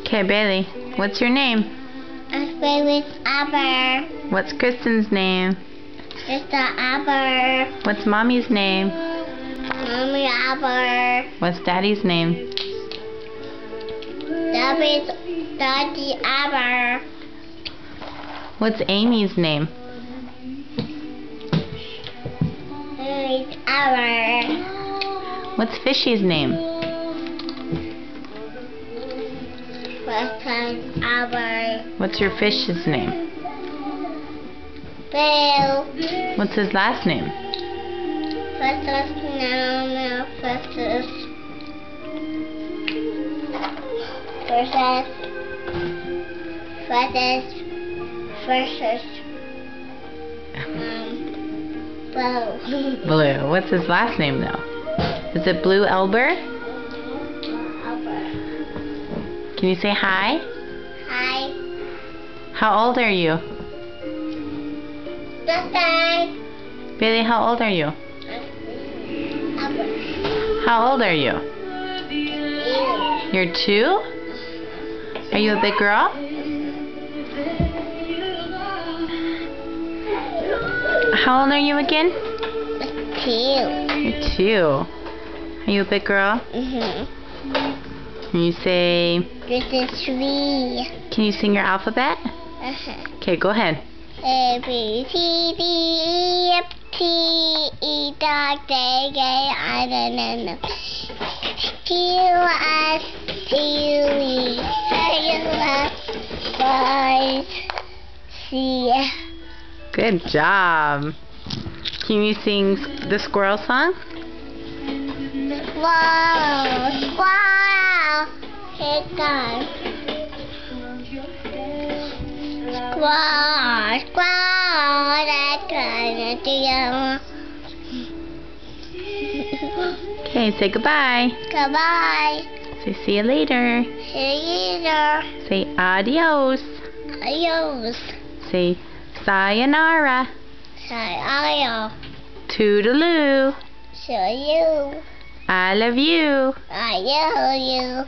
Okay, Bailey, what's your name? I play with Aber. What's Kristen's name? It's the Aber. What's Mommy's name? Mommy Aber. What's Daddy's name? Daddy Aber. What's Amy's name? It's Aber. What's Fishy's name? What's Aber? What's your fish's name? Bill. What's his last name? Versus no versus Blue. Blue. What's his last name though? Is it Blue Elber? Can you say hi? Hi. How old are you? Bye. Bailey, how old are you? How old are you? You're 2? Are you a big girl? How old are you again? 2. You're 2. Are you a big girl? Can you say... This is 3. Can you sing your alphabet? Okay, go ahead. A, B, C, D, E, F, G, H, I, J, K, L, M, N, O, Q, R, S, T, U, V, W, X, Y, Z. Good job. Can you sing the squirrel song? Wow! Wow! Here it goes. Squaw, squaw, that's gonna do. Okay, say goodbye. Goodbye. Say see you later. See you later. Say adios. Adios. Say sayonara. Sayonara. Toodaloo. See you. I love you. I love you.